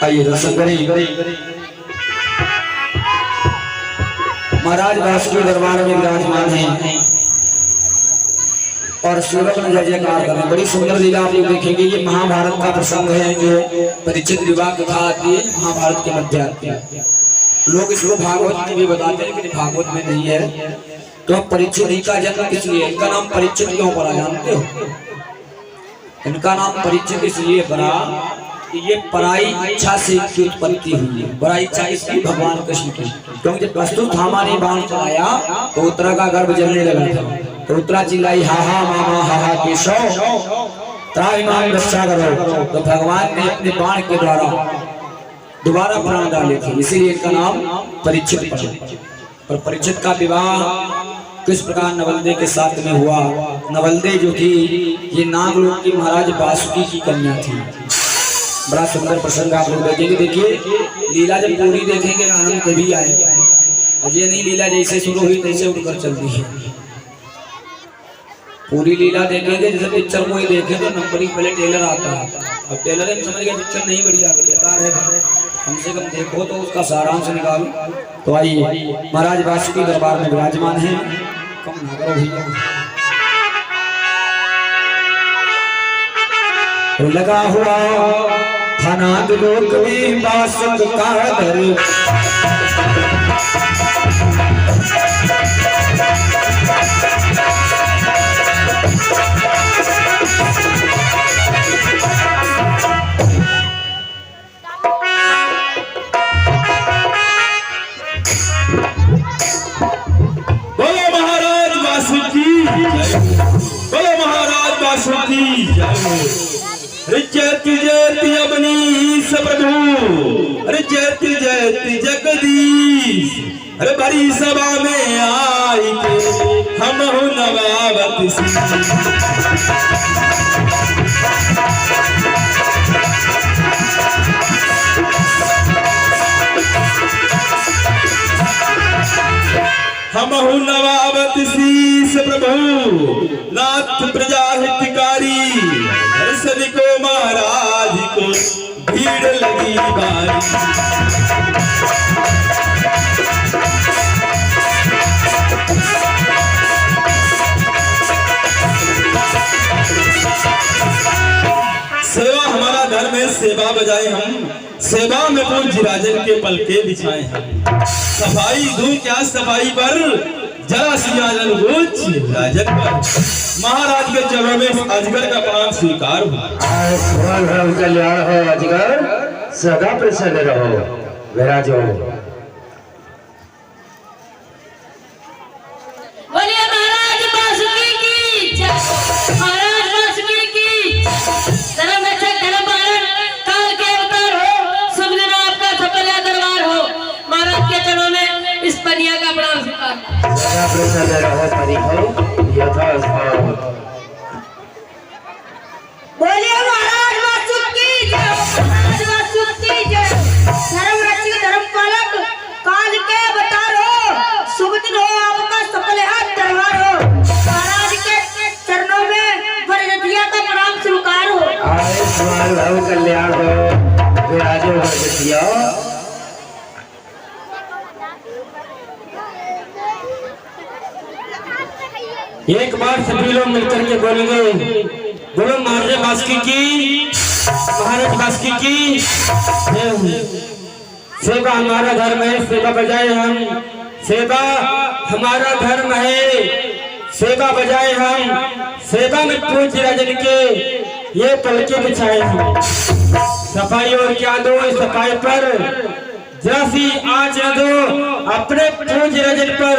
आइए दर्शन करें। महाराज वासुकी दरबार में विराजमान हैं और सेवक ने जय जयकार कर रहे हैं। बड़ी सुंदर लीला आप लोग देखेंगे। ये महाभारत का प्रसंग है जो परीक्षित विवाह कथा आती है, महाभारत के मध्य आती है। लोग इसको भागवत में भी बताते हैं लेकिन भागवत में नहीं है। तो परीक्षित जी का जन्म किसलिए, इनका नाम परीक्षित क्यों पड़ा जानते हो? इनका नाम परीक्षित इसलिए पड़ा कि ये पराई इच्छा से इनकी उत्पत्ति हुई है। पराई इच्छा इसकी भगवान कृष्ण की, क्योंकि जब वस्तुस्थामा ने बाण चलाया तो उत्तरा का गर्भ जलने लगा था। तो उत्तरा चिल्लाई हा हा मामा हा हा केशव त्राहिमाम रक्षा करो। तो भगवान ने अपने बाण के द्वारा दोबारा प्राण डाले थे, इसीलिए इनका नाम परीक्षित पड़ा। और परीक्षित का विवाह किस प्रकार नवलदे के साथ में हुआ। नवलदे जो थी ये नागलोक की महाराज वासुकी की कन्या थी। बड़ा सुंदर प्रसंग आप लोग देखेंगे। देखिए लीला जब पूरी देखेंगे आनंद तभी आएगा। और ये नहीं लीला जैसे शुरू हुई तैसे उठकर चलती है। पूरी लीला देखेंगे जैसे पिक्चर कोई देखे तो नंबरिंग पहले टेलर आता है। अब टेलर समझ गया पिक्चर नहीं बढ़िया बेकार है, कम से कम देखो तो उसका सारांश निकालो। तो आइए महाराज वासुकी दरबार में विराजमान है। कम ना करो भैया। लगा हुआ फनाद लोक में वासुक का दर, बोलो महाराज वासुकी जयति जयति अवनीश प्रभु, अरे जयति जयति जगदीश। अरे बड़ी सभा में आई के हम नवावत हम नवावत शीस प्रभु, नाथ प्रजा हितकारी। सभी को महाराज को भीड़ लगी बारी। सेवा हमारा धर्म है, सेवा बजाए हम, सेवा में पूज्य राजन के पलके बिछाए हम। सफाई दूं क्या सफाई पर, जरा सी आजन पूछ राजन पर। महाराज के चरणों में अजगर का प्रणाम स्वीकार हो। कल्याण हो अजगर, सदा प्रसन्न रहो। विराजो। बोलिए महाराज वासुकी की जय। महाराज वासुकी की धर्म रक्षक धर्म पालन काल के अवतार हो। शुभ दिन आपका सफल दरबार हो। महाराज के चरणों में इस पनिया का प्रणाम स्वीकार। सदा प्रसन्न रहो परि हो यथा भाव। बोलिए महाराज वासुकी जय। महाराज वासुकी जय। धर्म रक्षक धर्म पालक काल के अवतार हो। शुभ दिन हो आपका सफल दरबार हो। महाराज के चरणों में वरदतिया का प्रणाम स्वीकार हो। आयुष्मान भव कल्याण हो। विराजो वरदतिया। एक बार सभी लोग मिलकर के बोलेंगे बोलो महाराज वासुकी की, महाराज वासुकी की। सेवा हमारा धर्म है, सेवा बजाए हम, सेवा हमारा धर्म है, सेवा बजाए हम, सेवा में पूज्य राजन के ये पलके बिछाए हम। सफाई और क्या दो, सफाई पर जरा सी आँच न दो अपने पूज्य राजन पर।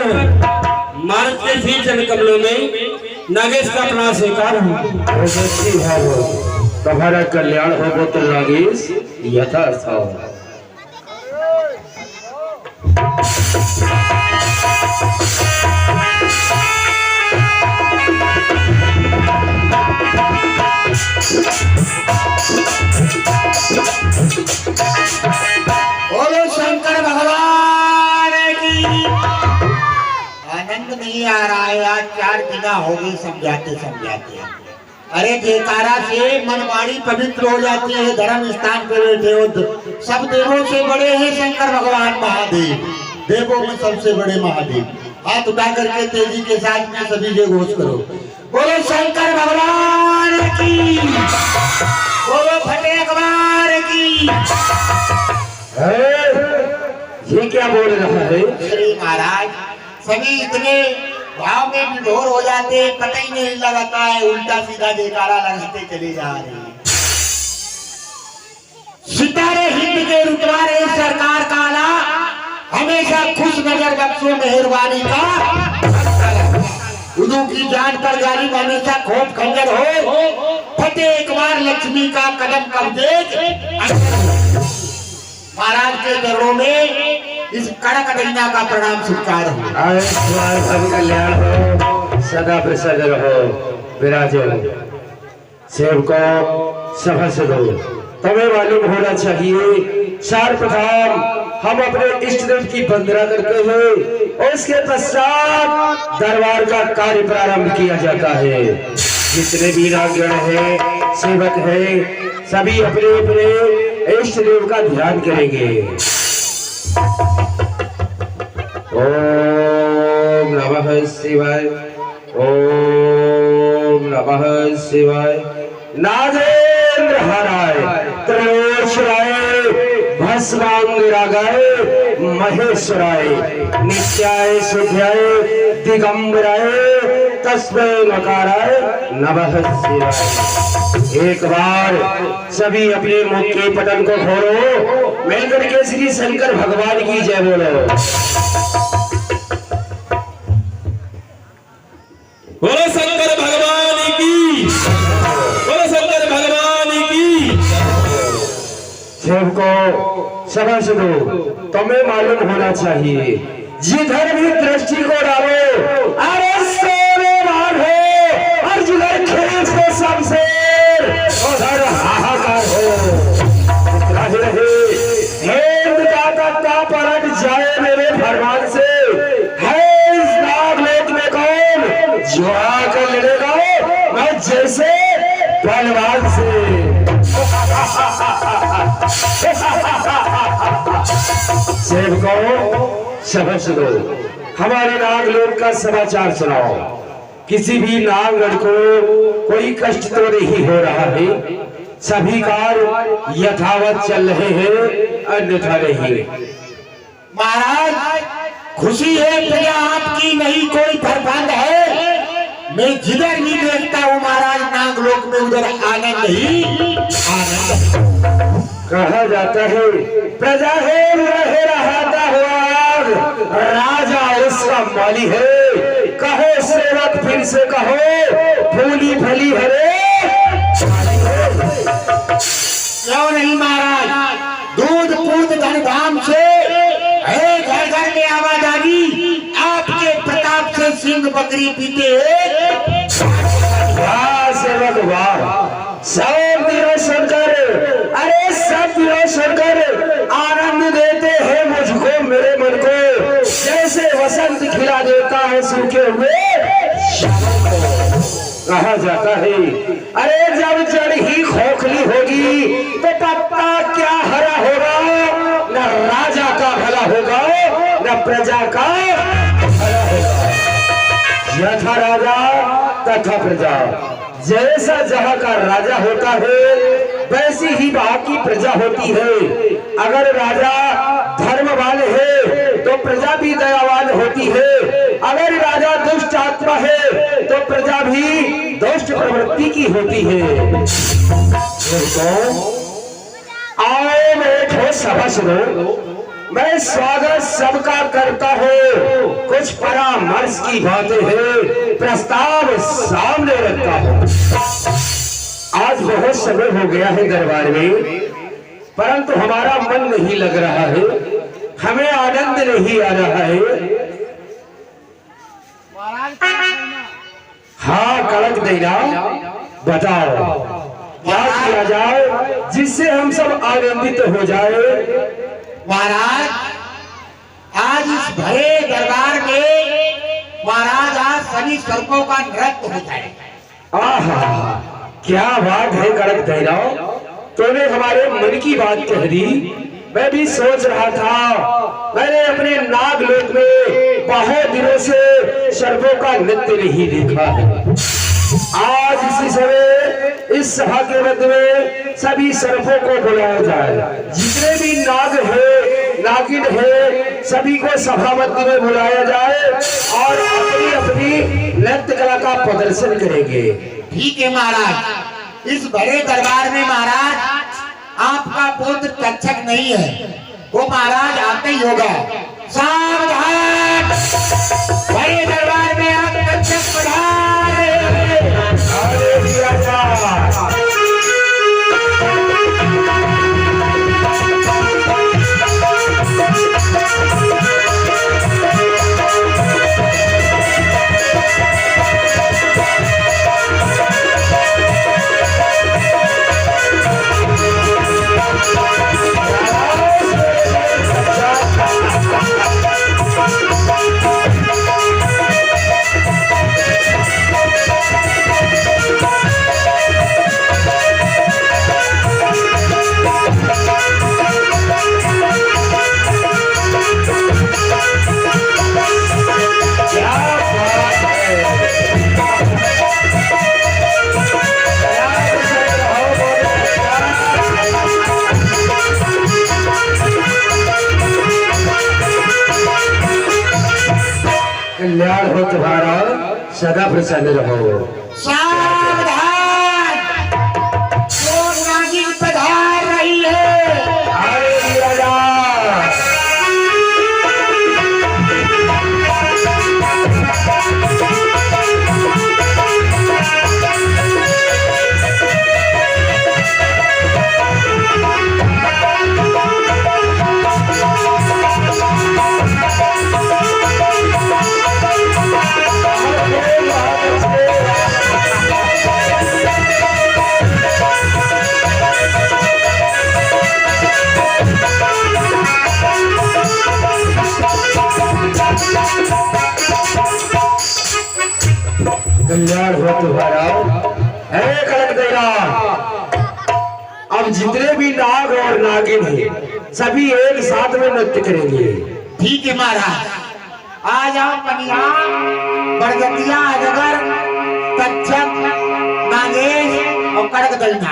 मार्ग के भी जन कमलों में नागेश का प्रणाम स्वीकार हो। तुम्हारा कल्याण हो तो नागेश यथा भाव। नहीं आ रहा है। आज 4 दिन हो गए समझाते समझाते। अरे जयकारा से मनवाणी पवित्र हो जाती है। धर्म स्थान पे बैठे हो, सब देवों से बड़े हैं शंकर भगवान महादेव, देवों में सबसे बड़े महादेव। हाथ उठा करके तेजी के साथ में सभी जय घोष करो, बोलो शंकर भगवान की, बोलो फटे अखबार की। ये क्या बोल रहा है? श्री महाराज सभी इतने भाव में विभोर हो जाते हैं, पता ही नहीं लगता है, उल्टा सीधा जयकारा लगाते चले जा रहे हैं। सितारे हिंद के रुतवारे सरकार काला, हमेशा खुश नजर बख्शो मेहरबानी का। उदू की जान पर गाली हमेशा खोप खंजर हो, फटे एक बार लक्ष्मी का कदम कब्जे। महाराज के चरणों में इस कड़क दैना का प्रणाम स्वीकार हो। सब कल्याण हो, सदा प्रसन्न रहो, विराजो। सेवको सभा से दो, तुम्हें मालूम होना चाहिए सर्वप्रथम हम अपने इष्ट देव की वंदना करते हैं, उसके पश्चात दरबार का कार्य प्रारंभ किया जाता है। जितने भी नागगण है, सेवक है, सभी अपने अपने इष्ट देव का ध्यान करेंगे। ओम नमः शिवाय, ओम नमः शिवाय। नागेंद्र हराय, त्रयोदशाय, भस्मांगरागाय, महेश्वराय, नित्याय शुद्धाय, दिगंबराय, तस्मै नकाराय नमः शिवाय। एक बार सभी अपने मुख के पटन को खोलो, मिलकर के श्री शंकर भगवान की जय बोलो। बोलो शंकर भगवान की, बोलो शंकर भगवान की। सेवको सभा से दो, तुम्हें मालूम होना चाहिए जिधर भी दृष्टि को डालो, अरे सोने वाले और जिधर खेत को सबसे उधर हाहाकार हो। रहे हेंद का तख्ता पलट जाए मेरे फरमान से, है इस नागलोक में कौन जो आकर लड़ेगा मैं जैसे पहलवान से। सेवकों सभा सुनो, हमारे नागलोक का समाचार सुनाओ। किसी भी नागगढ़ को कोई कष्ट तो नहीं हो रहा है, सभी कार्य यथावत चल रहे हैं, अन्यथा नहीं। महाराज खुशी है प्रजा आपकी, नहीं कोई फरफंद है। मैं जिधर भी देखता हूँ महाराज नागलोक में उधर आनंद ही आनंद। कहा जाता है प्रजा है रहे रहता हुआ, राजा उसका माली है। कहो सेवक फिर से कहो, फूली फली हरे क्यों नहीं महाराज, दूध पूत धन धाम से घर घर में आवाज आ गई, आपके प्रताप से सिंह बकरी पीते हैं। वाह सेवक वाह, सब रोशन कर, अरे सब रोशन कर, आनंद देते हैं मुझको मेरे मन को, जैसे वसंत खिला देता है सूखे हुए। कहा जाता है अरे जब जड़ ही खोखली होगी तो पत्ता क्या हरा होगा, न राजा का भला होगा न प्रजा का भला होगा। यथा राजा तथा प्रजा, जैसा जहां का राजा होता है वैसी ही वहां की प्रजा होती है। अगर राजा धर्मवान है तो प्रजा भी दयावान होती है, अगर राजा दुष्ट आत्मा है तो प्रजा भी दुष्ट प्रवृत्ति की होती है। आओ बैठो सभा सुनो, मैं स्वागत सबका करता हूँ, कुछ परामर्श की बातें हैं, प्रस्ताव सामने रखता हूँ। आज बहुत समय हो गया है दरबार में, परंतु हमारा मन नहीं लग रहा है, हमें आनंद नहीं आ रहा है। हाँ कड़क देना, बताओ क्या किया जाए जिससे हम सब आनंदित हो जाए। महाराज आज इस भरे दरबार में महाराज आज सभी सर्पों का नृत्य हो जाएगा। आहा, क्या बात है कड़क धैर्य, तूने हमारे मन की बात कह दी। मैं भी सोच रहा था, मैंने अपने नागलोक में बहुत दिनों से सर्पों का नृत्य नहीं देखा है। आज इसी समय इस सभा के मध्य में सभी सर्पों को बुलाया जाए, जितने भी नाग है, नागिन है, सभी को सभा मध्य में बुलाया जाए और अपनी अपनी नृत्य कला का प्रदर्शन करेंगे। ठीक है महाराज, इस बड़े दरबार में महाराज आपका पुत्र तक्षक नहीं है, वो महाराज आते ही होगा। सावधान, बड़े दरबार में आप तक्षक पधारे। अरे दिया जा। कल्याण हो तुम्हारा, सदा प्रसन्न रहो। सावधान, वो नागिन पधार रही है। अरे दिया जा। कल्याण हो तुम्हारा। है कड़क धैर्य, अब जितने भी नाग और नागिन हैं, सभी एक साथ में नृत्य करेंगे। ठीक है महाराज, आ जाओ कन्या, बरगतिया, अजगर, तक्षक, नागेश और कड़क धैर्य।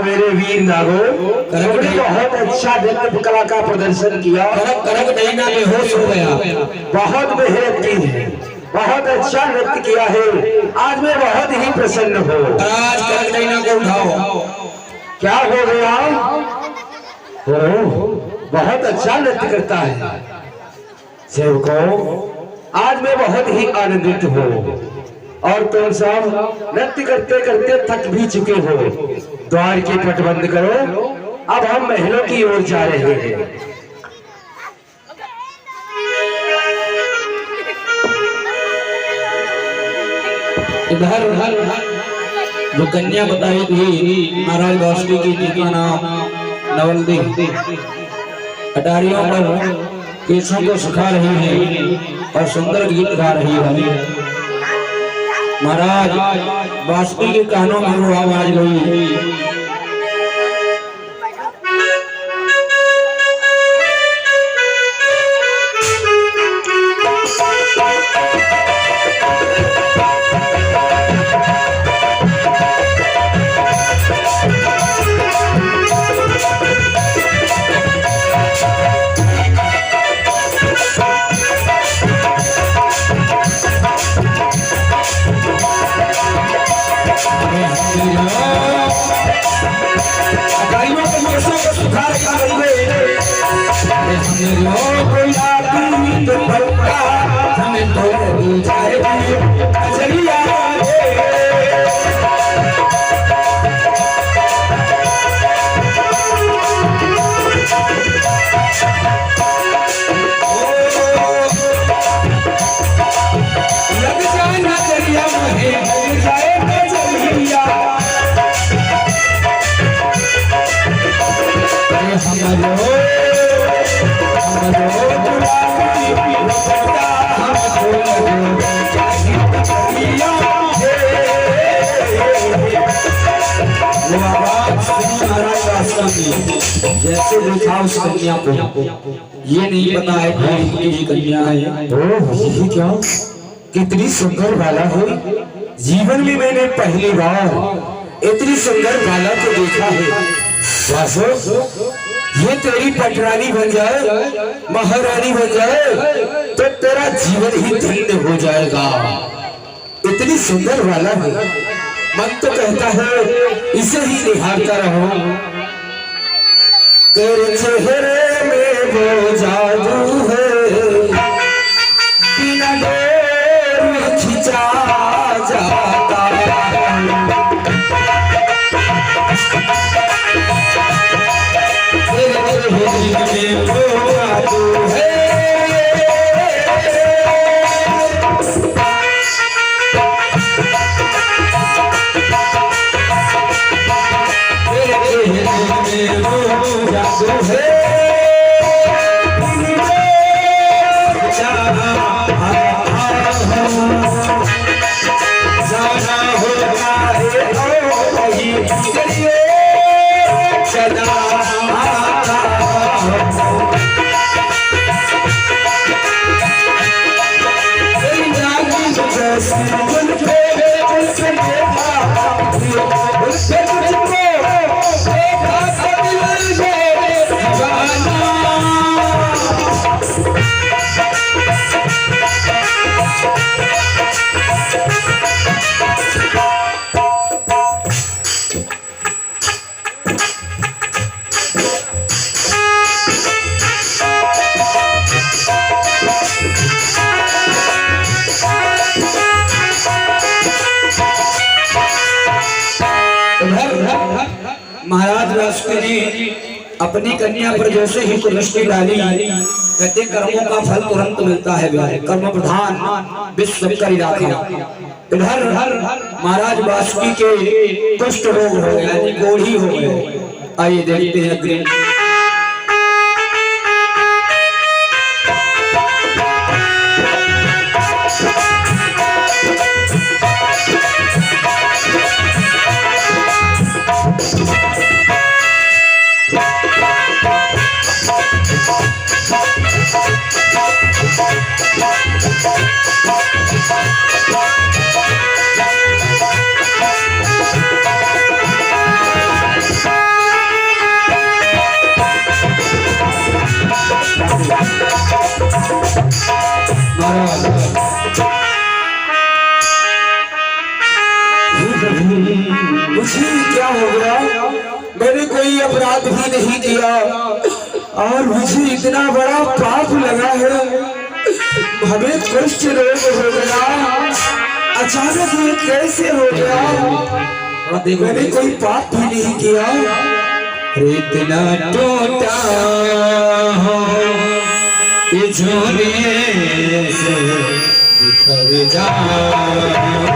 मेरे वीर नागो, तुमने बहुत अच्छा नृत्य कला का प्रदर्शन किया। करक डैना बेहोश हो गया। बहुत मेहनत की है, बहुत अच्छा नृत्य किया है। आज मैं बहुत ही प्रसन्न हूँ। महाराज करक डैना को उठाओ। क्या हो गया? बहुत अच्छा नृत्य करता है सेवकों, आज मैं बहुत ही आनंदित हूँ। और तुम सब नृत्य करते करते थक भी चुके हो। द्वार की पट बंद करो, अब हम महलों की ओर जा रहे हैं। इधर जो कन्या बताई थी महाराज वासुकी की, जिनका नाम नवल दी, अटारियों पर केशों को सुखा रही है और सुंदर गीत गा रही है। महाराज वासुकी के कानों में वो आवाज गई, जैसे देखा उस कन्या को, ये नहीं पता है कि ये कन्या है। ये क्या, कितनी सुंदर बाला है। जीवन में मैंने पहली बार इतनी सुंदर बाला को देखा है। वासु, ये तेरी पटरानी बन जाए, महारानी बन जाए, तो तेरा जीवन ही धन्य हो जाएगा। इतनी सुंदर बाला है, मन तो कहता है इसे ही निहारता रहो। तेरे चेहरे में वो जादू है, बिना डोर में खिंचा जाता। तेरे चेहरे में वो जादू है, महाराज वासुकी जी अपनी कन्या पर जैसे ही दृष्टि डाली, कहते कर्मों का फल तुरंत मिलता है। कर्म प्रधान विश्व करी राखा। इधर महाराज वासुकी के कुष्ठ रोग हो गया, यानी गोढ़ी हो गए। आइए देखते हैं अग्नि। अपराध भी नहीं किया और मुझे इतना बड़ा पाप लगा है। हमें कुष्ठ रोग हो गया, अचानक ये कैसे हो गया? मैंने कोई पाप भी नहीं किया। इतना टूटा हो कि झोले से बिखर जाऊं।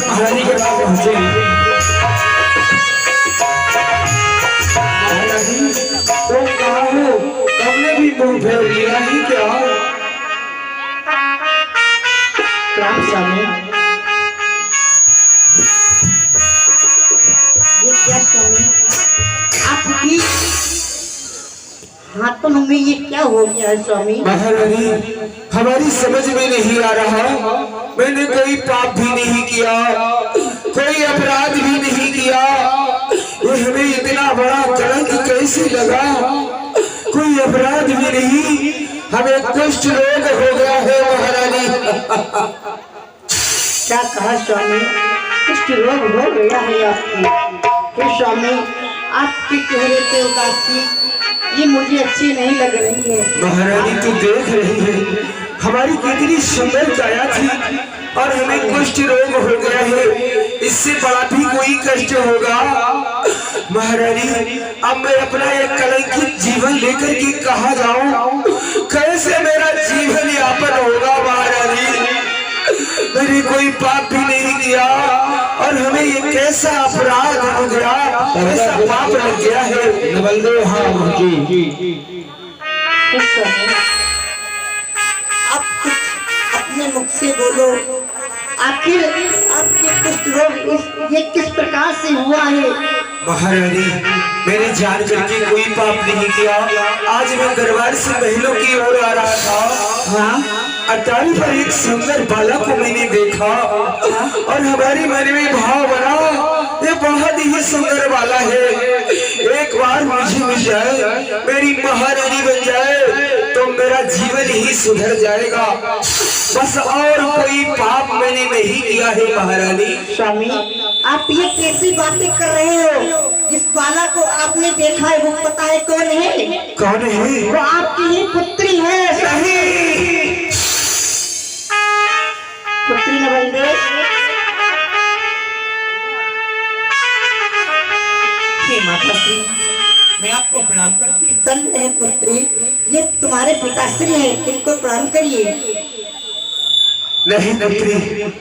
महारानी के पास पहुंचे तो कहा हो, तुमने भी मुंह फेर लिया ही क्या? राम स्वामी, ये क्या स्वामी आपकी हाथों में ये क्या हो गया है स्वामी? महारानी हमारी समझ में नहीं आ रहा। मैंने कोई पाप भी नहीं किया, कोई अपराध भी नहीं किया। ये हमें इतना बड़ा कलंक कैसे लगा? कोई अपराध भी नहीं, हमें कुष्ठ रोग हो गया है महारानी। क्या कहा स्वामी? कुष्ठ रोग हो गया है आपकी? हे स्वामी, आपके चेहरे पे उदासी ये मुझे अच्छी नहीं लग रही है। महारानी तू देख रही है हमारी कितनी सुंदर काया थी और हमें कुष्ठ रोग हो गया है। इससे बड़ा भी कोई कष्ट होगा? महारानी अब मैं अपना एक कलंकित जीवन लेकर के कहाँ जाऊं? कैसे मेरा जीवन यापन होगा? महारानी मैंने कोई पाप भी नहीं किया और हमें ये कैसा अपराध हो गया, कैसा पाप लग गया है? नवलदेव हाँ जी। आप कुछ अपने मुख से बोलो, आखिर आपके कुष्ठ रोग ये किस प्रकार से हुआ है? महारानी मैंने जान करके कोई पाप नहीं किया। आज मैं दरबार से महलों की ओर आ रहा था। हाँ, अटारी पर एक सुंदर बालक को मैंने देखा और हमारी मन में भाव बना, ये बहुत ही सुंदर बाला है। एक बार मुझे मिल जाए, मेरी महारानी बन जाए तो मेरा जीवन ही सुधर जाएगा। बस और कोई पाप मैंने नहीं किया है महारानी। स्वामी आप ये कैसी बातें कर रहे हो? जिस बाला को आपने देखा है वो पता है कौन है? कौन है? वो आपकी ही पुत्री है। नहीं। पुत्री नवलदेव, माता श्री मैं आपको प्रणाम करती हूँ। सन है पुत्री, ये तुम्हारे पिताश्री हैं, इनको प्रणाम करिए। नहीं पुत्री,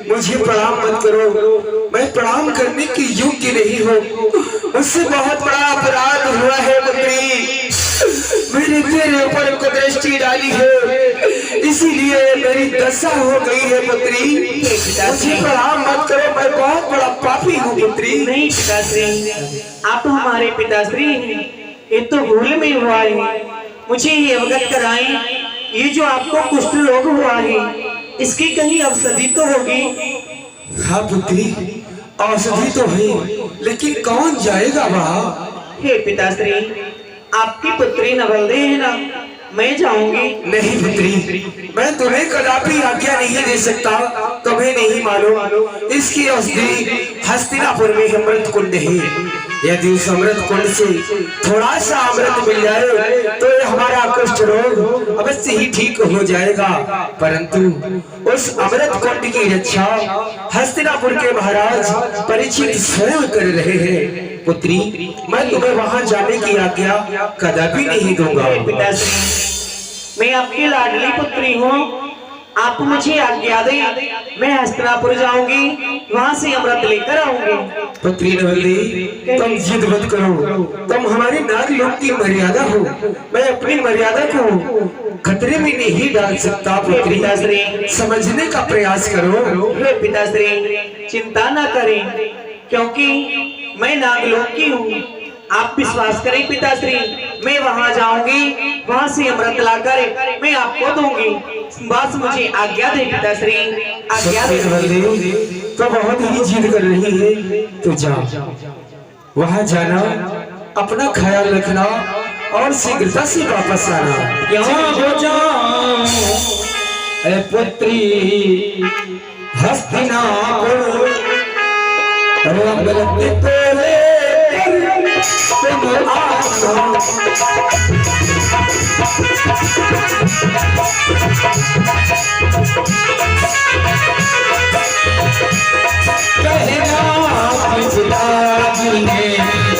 मुझे प्रणाम मत करो, मैं प्रणाम करने की योग्य नहीं हूँ। मुझसे बहुत बड़ा अपराध हुआ है पुत्री। मैंने तेरे ऊपर कुदृष्टि डाली है, इसीलिए मेरी दशा हो गई है पुत्री। मुझे प्रणाम मत करो, मैं बहुत बड़ा पापी हूँ पुत्री। नहीं पिताश्री, आप हमारे पिताश्री हैं, ये तो भूल में हुआ है। मुझे ये अवगत कराएं, ये जो आपको कुष्ठ रोग हुआ है इसकी कहीं औषधि तो होगी? हाँ पुत्री, औषधि तो है, लेकिन कौन जाएगा वहाँ? हे पिताश्री, आपकी पुत्री नवलदेव है ना, मैं जाऊंगी। नहीं पुत्री, मैं तुम्हें कदापि आज्ञा नहीं दे सकता, तुम्हें नहीं मालूम इसकी औषधि हस्तिनापुर में अमृत कुंड है। यदि उस अमृत कुंड से थोड़ा सा अमृत मिल जाए तो ये हमारा कुष्ठ रोग अवश्य ही ठीक हो जाएगा। परंतु उस अमृत कुंड की रक्षा हस्तिनापुर के महाराज परीक्षित स्वयं कर रहे हैं। पुत्री, मैं तुम्हें वहां जाने की आज्ञा कदापि नहीं दूंगा। पिताश्री, मैं आपकी लाडली पुत्री हूँ, आप मुझे आज्ञा दें, मैं हस्तिनापुर जाऊंगी, वहां से अमृत लेकर आऊंगी। पुत्री नवल्ली, तुम जिद मत करो, तुम हमारी नाग लोक की मर्यादा हो, मैं अपनी मर्यादा को खतरे में नहीं डाल सकता। पुत्री पिताश्री, समझने का प्रयास करो। हे पिताश्री, चिंता ना करें, क्योंकि मैं नागलोक की हूँ। आप विश्वास करें पिताश्री, मैं वहां जाऊंगी, वहां से अमृत लाकर मैं आपको दूंगी। बस मुझे आज्ञा दे पिताश्री, आज्ञा दे। तो बहुत ही जिद कर रही है, तो जाओ, वहां जाना, अपना ख्याल रखना और शीघ्रता से वापस आना। क्यों हो जाऊं ए पुत्री हस्तिनापुर, अमृत तेरे तुम आना। कहना पिताजी ने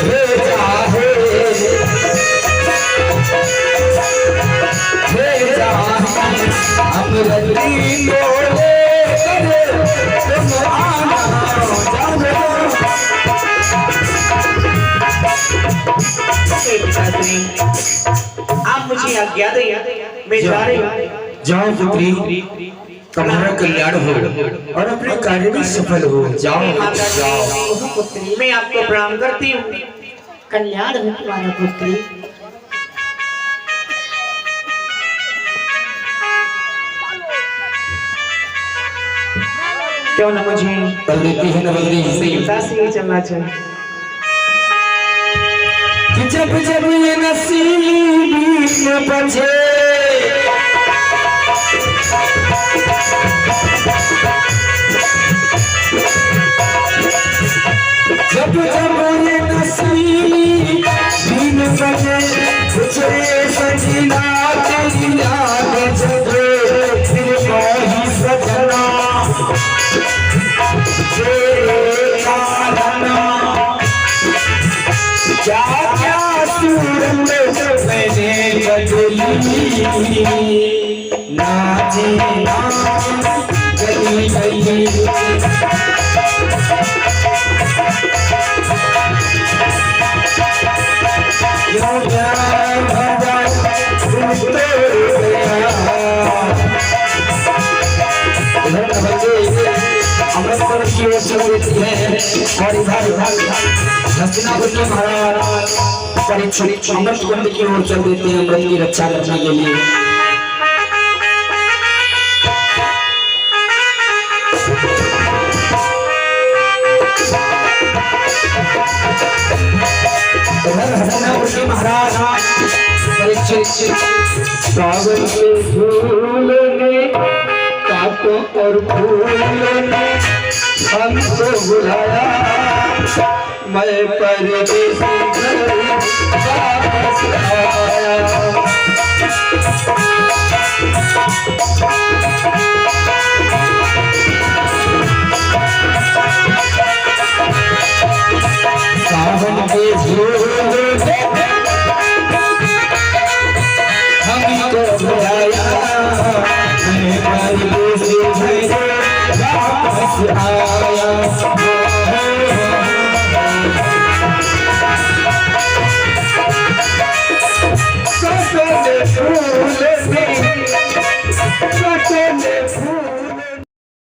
भेजा है, भेजा है अमृत लोले तुम आना। पिताश्री, आप मुझे आज्ञा दें, मैं जा रही हूँ। जाओ पुत्री, तुम्हारा कल्याण हो और अपने कार्य में सफल हो। जाओ माता जाओ। जी, पुत्री, मैं आपको प्रणाम करती हूँ। कल्याण हो तुम्हारा पुत्री। क्यों न मुझे कर देती है नवल्ली चिंता से ही चलना चाहिए। कि जब जब ये नसीब में बचे, जब जब ये नसीब में बचे, तुझे सजना तेरी याद जगे, फिर वही सजना तेरे कारण क्या क्या सूरत मैंने बदली, ना जीना गली गली। क्यों प्यार भरा तुम तोड़ गया। अमृतपुर की ओर चल देती है और इधर हस्तिनापुर के महाराज परीक्षित अमृत कुंड की ओर चल देते हैं अमृत की रक्षा करने के लिए। उधर हस्तिनापुर के महाराज परीक्षित सागर के झूले में कांटों और फूलों ने हमको बुलाया, मैं परदेसी घर वापस आया। सावन के झूले में हमको बुलाया, मैं परदेसी घर वापस आया। फूल से